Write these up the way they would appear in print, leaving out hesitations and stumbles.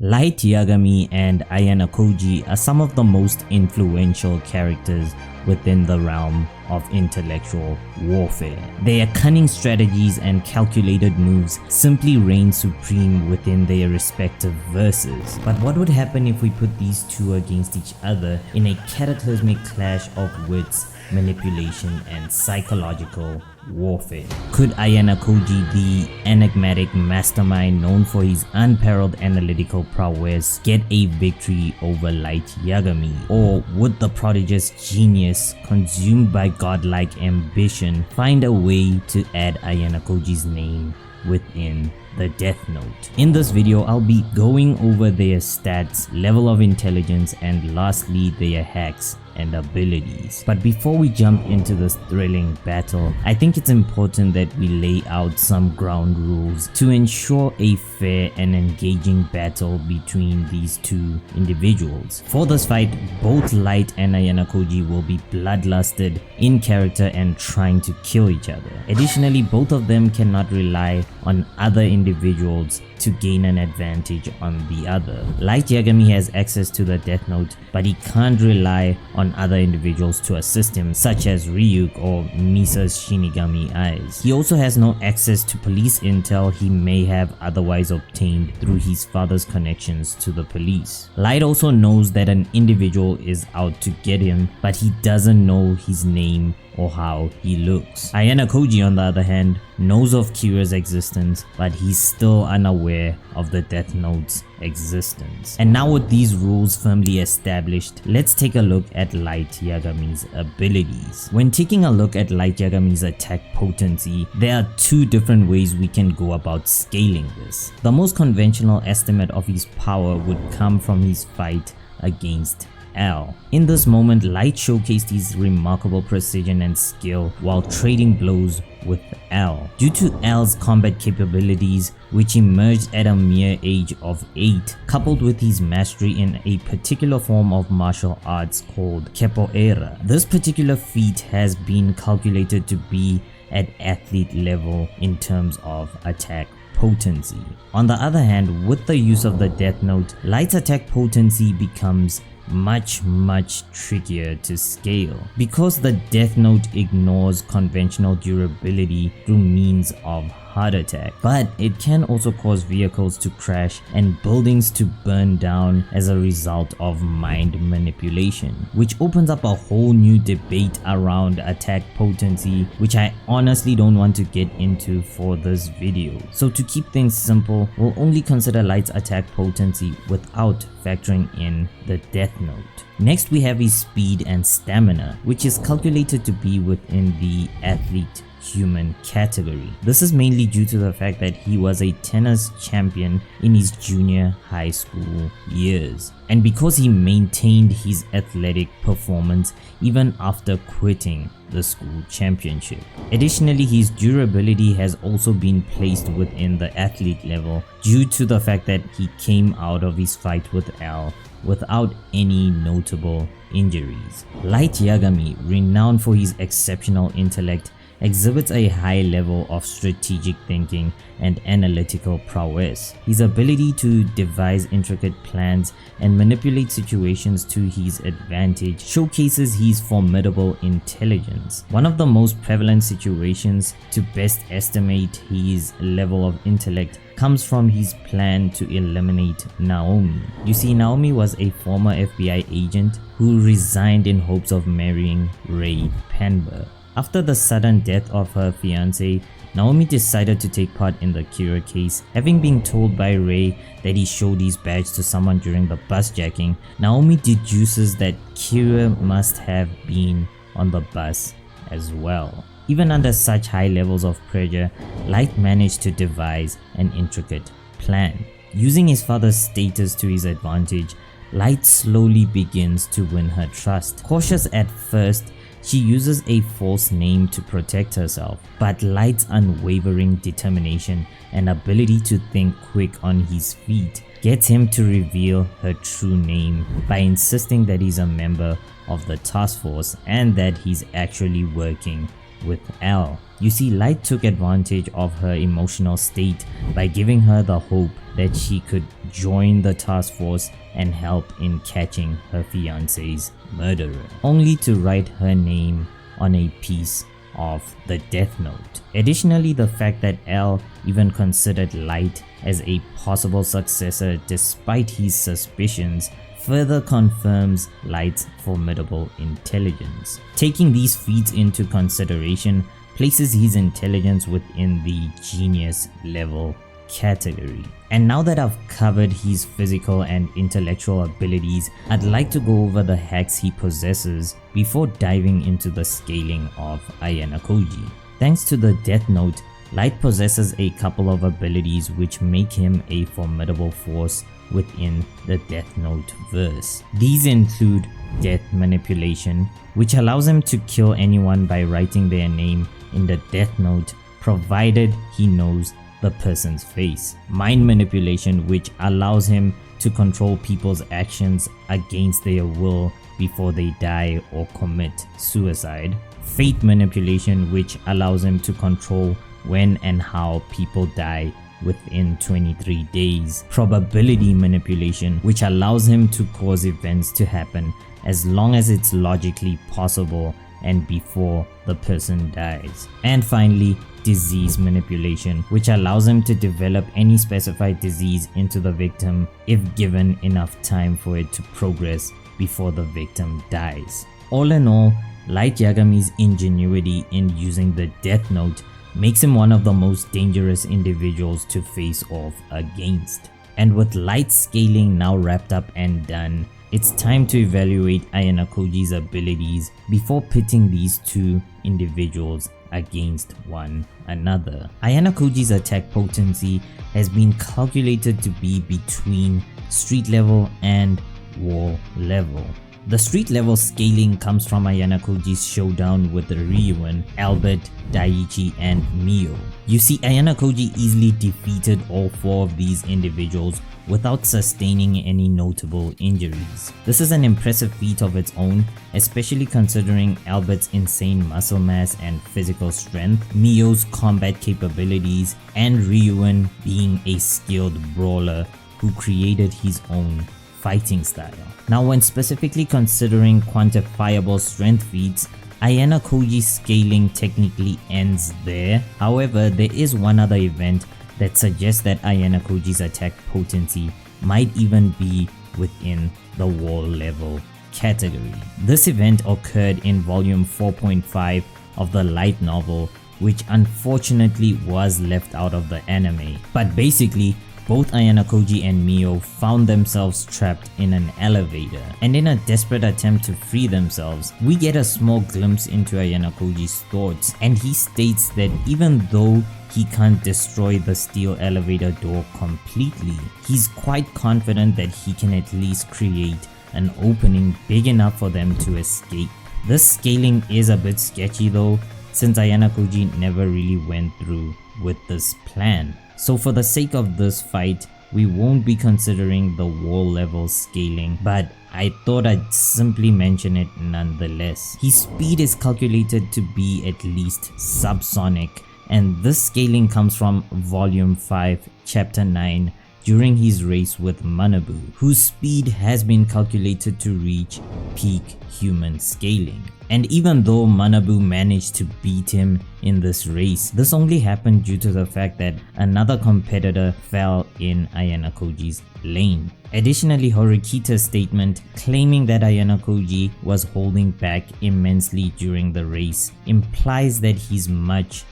Light Yagami and Ayanokoji are some of the most influential characters within the realm of intellectual warfare. Their cunning strategies and calculated moves simply reign supreme within their respective verses. But what would happen if we put these two against each other in a cataclysmic clash of wits, manipulation, and psychological warfare? Could Ayanokoji, the enigmatic mastermind known for his unparalleled analytical prowess, get a victory over Light Yagami? Or would the prodigious genius, consumed by godlike ambition, find a way to add Ayanokoji's name within the Death Note? In this video, I'll be going over their stats, level of intelligence, and lastly their hacks and abilities. But before we jump into this thrilling battle, I think it's important that we lay out some ground rules to ensure a fair and engaging battle between these two individuals. For this fight, both Light and Ayanokoji will be bloodlusted in character and trying to kill each other. Additionally, both of them cannot rely on other individuals to gain an advantage on the other. Light Yagami has access to the Death Note, but he can't rely on other individuals to assist him, such as Ryuk or Misa's Shinigami eyes. He also has no access to police intel he may have otherwise obtained through his father's connections to the police. Light also knows that an individual is out to get him, but he doesn't know his name or how he looks. Ayanokoji, on the other hand, knows of Kira's existence, but he's still unaware of the Death Note's existence. And now with these rules firmly established, let's take a look at Light Yagami's abilities. When taking a look at Light Yagami's attack potency, there are two different ways we can go about scaling this. The most conventional estimate of his power would come from his fight against L. In this moment, Light showcased his remarkable precision and skill while trading blows with L. Due to L's combat capabilities, which emerged at a mere age of 8, coupled with his mastery in a particular form of martial arts called capoeira, this particular feat has been calculated to be at athlete level in terms of attack potency. On the other hand, with the use of the Death Note, Light's attack potency becomes much trickier to scale because the Death Note ignores conventional durability through means of heart attack, but it can also cause vehicles to crash and buildings to burn down as a result of mind manipulation, which opens up a whole new debate around attack potency, which I honestly don't want to get into for this video. So to keep things simple, we'll only consider Light's attack potency without factoring in the Death Note. Next, we have his speed and stamina, which is calculated to be within the athlete human category. This is mainly due to the fact that he was a tennis champion in his junior high school years, and because he maintained his athletic performance even after quitting the school championship. Additionally, his durability has also been placed within the athlete level due to the fact that he came out of his fight with L without any notable injuries. Light Yagami, renowned for his exceptional intellect, exhibits a high level of strategic thinking and analytical prowess. His ability to devise intricate plans and manipulate situations to his advantage showcases his formidable intelligence. One of the most prevalent situations to best estimate his level of intellect comes from his plan to eliminate Naomi. You see, Naomi was a former FBI agent who resigned in hopes of marrying Ray Panber. After the sudden death of her fiancé, Naomi decided to take part in the Kira case. Having been told by Ray that he showed his badge to someone during the bus jacking, Naomi deduces that Kira must have been on the bus as well. Even under such high levels of pressure, Light managed to devise an intricate plan. Using his father's status to his advantage, Light slowly begins to win her trust. Cautious at first, she uses a false name to protect herself, but Light's unwavering determination and ability to think quick on his feet gets him to reveal her true name by insisting that he's a member of the task force and that he's actually working with L. You see, Light took advantage of her emotional state by giving her the hope that she could join the task force and help in catching her fiance's murderer, only to write her name on a piece of the death note. Additionally, the fact that L even considered Light as a possible successor despite his suspicions further confirms Light's formidable intelligence. Taking these feats into consideration places his intelligence within the genius level category. And now that I've covered his physical and intellectual abilities, I'd like to go over the hacks he possesses before diving into the scaling of Ayanokoji. Thanks to the Death Note, Light possesses a couple of abilities which make him a formidable force within the Death Note verse. These include Death Manipulation, which allows him to kill anyone by writing their name in the Death Note provided he knows the person's face. Mind Manipulation, which allows him to control people's actions against their will before they die or commit suicide. Fate Manipulation, which allows him to control when and how people die within 23 days. Probability Manipulation, which allows him to cause events to happen as long as it's logically possible and before the person dies. And finally, Disease Manipulation, which allows him to develop any specified disease into the victim if given enough time for it to progress before the victim dies. All in all, Light Yagami's ingenuity in using the Death Note makes him one of the most dangerous individuals to face off against. And with Light scaling now wrapped up and done, it's time to evaluate Ayanokoji's abilities before pitting these two individuals against one another. Ayanokoji's attack potency has been calculated to be between street level and wall level. The street level scaling comes from Ayanokoji's showdown with Ryuan, Albert, Daiichi, and Mio. You see, Ayanokoji easily defeated all four of these individuals without sustaining any notable injuries. This is an impressive feat of its own, especially considering Albert's insane muscle mass and physical strength, Mio's combat capabilities, and Ryuan being a skilled brawler who created his own fighting style. Now, when specifically considering quantifiable strength feats, Ayanokoji's scaling technically ends there. However, there is one other event that suggests that Ayanokoji's attack potency might even be within the wall level category. This event occurred in volume 4.5 of the light novel, which unfortunately was left out of the anime. But basically, both Ayanokoji and Mio found themselves trapped in an elevator, and in a desperate attempt to free themselves, we get a small glimpse into Ayanokoji's thoughts, and he states that even though he can't destroy the steel elevator door completely, he's quite confident that he can at least create an opening big enough for them to escape. This scaling is a bit sketchy though, since Ayanokoji never really went through with this plan. So for the sake of this fight, we won't be considering the wall level scaling, but I thought I'd simply mention it nonetheless. His speed is calculated to be at least subsonic, and this scaling comes from volume 5 chapter 9 during his race with Manabu, whose speed has been calculated to reach peak human scaling. And even though Manabu managed to beat him in this race, this only happened due to the fact that another competitor fell in Ayanokoji's lane. Additionally, Horikita's statement claiming that Ayanokoji was holding back immensely during the race implies that he's much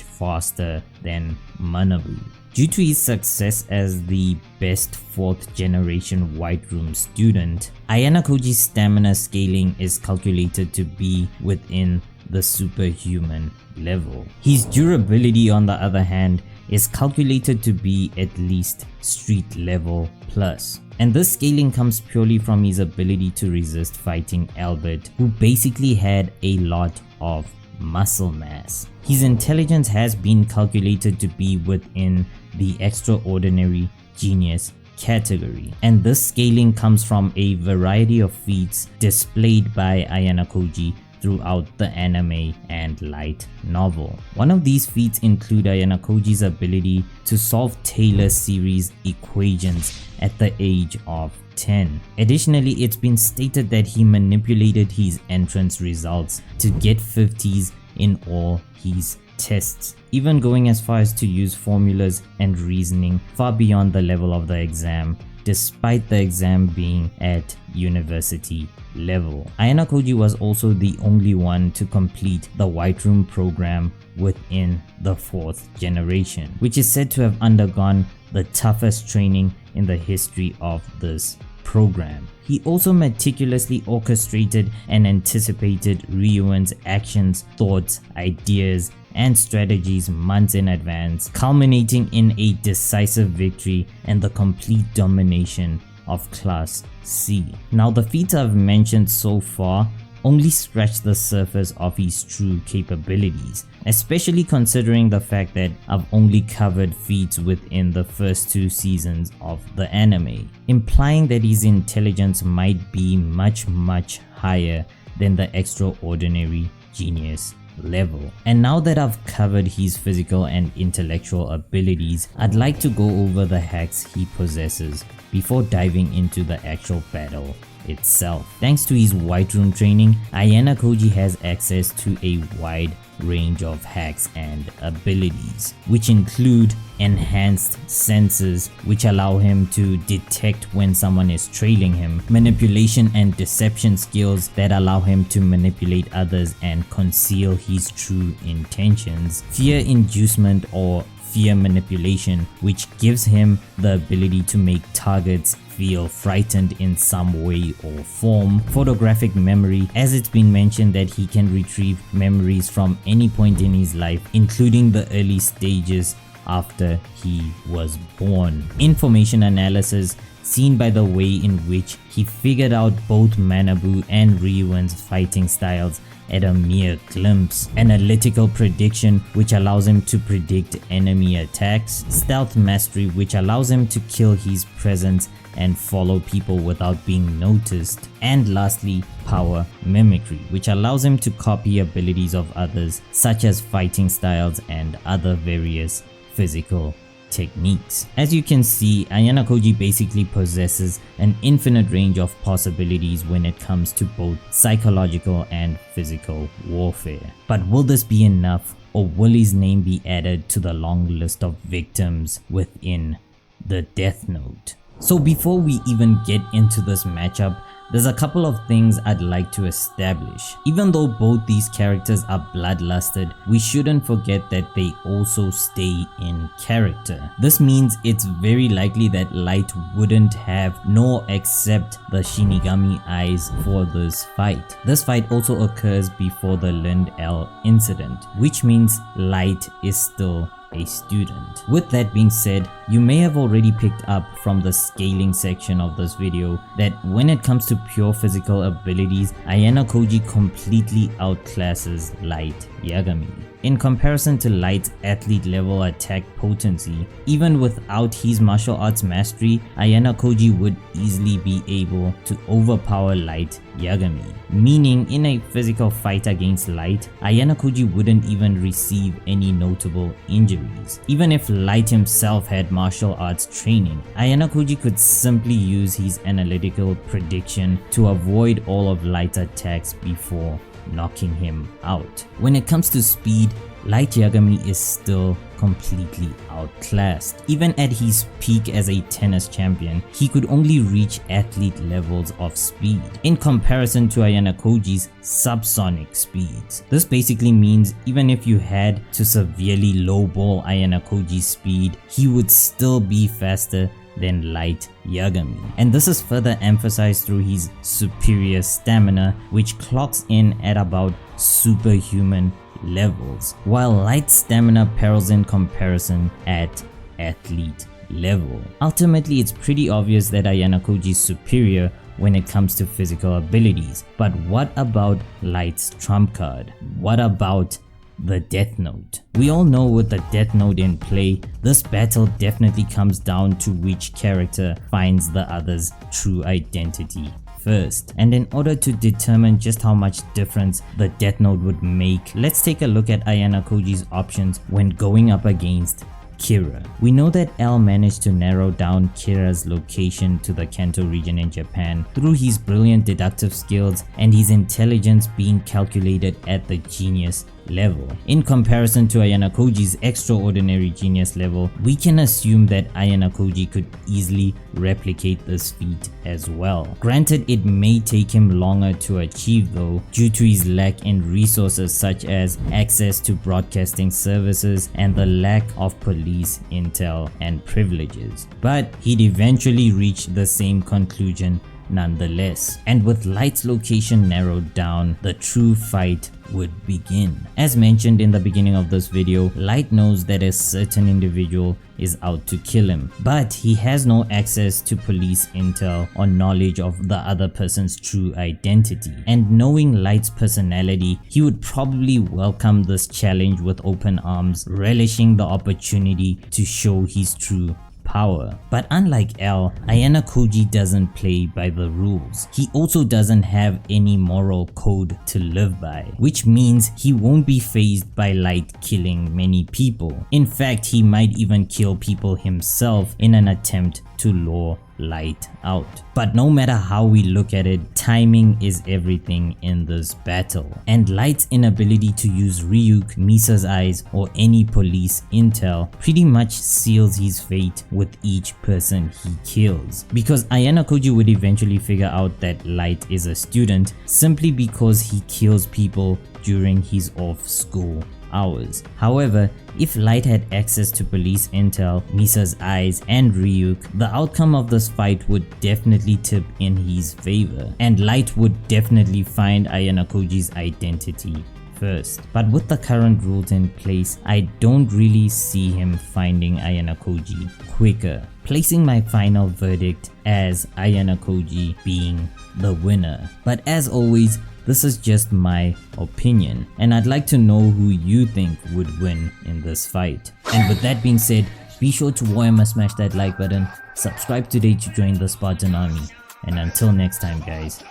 faster than Manabu. Due to his success as the best 4th generation White Room student, Ayanokoji's stamina scaling is calculated to be within the superhuman level. His durability, on the other hand, is calculated to be at least street level plus. And this scaling comes purely from his ability to resist fighting Albert, who basically had a lot of muscle mass. His intelligence has been calculated to be within the extraordinary genius category, and this scaling comes from a variety of feats displayed by Ayanokoji throughout the anime and light novel. One of these feats include Ayanokoji's ability to solve Taylor series equations at the age of 10. Additionally, it's been stated that he manipulated his entrance results to get 50s in all his tests, even going as far as to use formulas and reasoning far beyond the level of the exam, despite the exam being at university level. Ayanokoji was also the only one to complete the White Room program within the 4th generation, which is said to have undergone the toughest training in the history of this program. He also meticulously orchestrated and anticipated Ryuan's actions, thoughts, ideas, and strategies months in advance, culminating in a decisive victory and the complete domination of Class C. Now, the feats I've mentioned so far only scratch the surface of his true capabilities, especially considering the fact that I've only covered feats within the first 2 seasons of the anime, implying that his intelligence might be much higher than the extraordinary genius level. And now that I've covered his physical and intellectual abilities, I'd like to go over the hacks he possesses before diving into the actual battle itself. Thanks to his White Room training, Ayanokoji has access to a wide range of hacks and abilities, which include enhanced senses, which allow him to detect when someone is trailing him, manipulation and deception skills that allow him to manipulate others and conceal his true intentions, fear inducement or fear manipulation, which gives him the ability to make targets feel frightened in some way or form, photographic memory, as it's been mentioned that he can retrieve memories from any point in his life, including the early stages after he was born, information analysis, seen by the way in which he figured out both Manabu and Ryuan's fighting styles at a mere glimpse, analytical prediction, which allows him to predict enemy attacks, stealth mastery, which allows him to kill his presence and follow people without being noticed, and lastly, power mimicry, which allows him to copy abilities of others such as fighting styles and other various physical techniques. As you can see, Ayanokoji basically possesses an infinite range of possibilities when it comes to both psychological and physical warfare. But will this be enough, or will his name be added to the long list of victims within the Death Note? So before we even get into this matchup, there's a couple of things I'd like to establish. Even though both these characters are bloodlusted, we shouldn't forget that they also stay in character. This means it's very likely that Light wouldn't have nor accept the Shinigami eyes for this fight. This fight also occurs before the Lind L incident, which means Light is still a student. With that being said, you may have already picked up from the scaling section of this video that when it comes to pure physical abilities, Ayanokoji completely outclasses Light Yagami. In comparison to Light's athlete level attack potency, even without his martial arts mastery, Ayanokoji would easily be able to overpower Light Yagami. Meaning, in a physical fight against Light, Ayanokoji wouldn't even receive any notable injuries. Even if Light himself had martial arts training, Ayanokoji could simply use his analytical prediction to avoid all of Light's attacks before knocking him out. When it comes to speed, Light Yagami is still completely outclassed. Even at his peak as a tennis champion, he could only reach athlete levels of speed in comparison to Ayanokoji's subsonic speeds. This basically means even if you had to severely lowball Ayanokoji's speed, he would still be faster than Light Yagami. And this is further emphasized through his superior stamina, which clocks in at about superhuman levels, while Light's stamina pales in comparison at athlete level. Ultimately, it's pretty obvious that Ayanokoji is superior when it comes to physical abilities, but what about Light's trump card? What about the Death Note? We all know with the Death Note in play, this battle definitely comes down to which character finds the other's true identity first. And in order to determine just how much difference the Death Note would make, let's take a look at Ayanokoji's options when going up against Kira. We know that L managed to narrow down Kira's location to the Kanto region in Japan through his brilliant deductive skills and his intelligence being calculated at the genius level. In comparison to Ayanokoji's extraordinary genius level, we can assume that Ayanokoji could easily replicate this feat as well. Granted, it may take him longer to achieve though, due to his lack in resources such as access to broadcasting services and the lack of police intel and privileges. But he'd eventually reach the same conclusion nonetheless. And with Light's location narrowed down, the true fight would begin. As mentioned in the beginning of this video, Light knows that a certain individual is out to kill him, but he has no access to police intel or knowledge of the other person's true identity. And knowing Light's personality, he would probably welcome this challenge with open arms, relishing the opportunity to show his true power. But unlike L, Ayanokoji doesn't play by the rules. He also doesn't have any moral code to live by, which means he won't be fazed by Light killing many people. In fact, he might even kill people himself in an attempt to lure Light out. But no matter how we look at it, timing is everything in this battle, and Light's inability to use Ryuk, Misa's eyes, or any police intel pretty much seals his fate with each person he kills, because Ayanokoji would eventually figure out that Light is a student simply because he kills people during his off-school hours. However, if Light had access to police intel, Misa's eyes, and Ryuk, the outcome of this fight would definitely tip in his favor, and Light would definitely find Ayanokoji's identity first. But with the current rules in place, I don't really see him finding Ayanokoji quicker, placing my final verdict as Ayanokoji being the winner. But as always, this is just my opinion, and I'd like to know who you think would win in this fight. And with that being said, be sure to smash that like button, subscribe today to join the Spartan army, and until next time guys,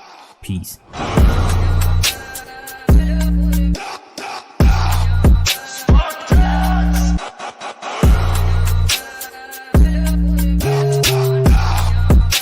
peace.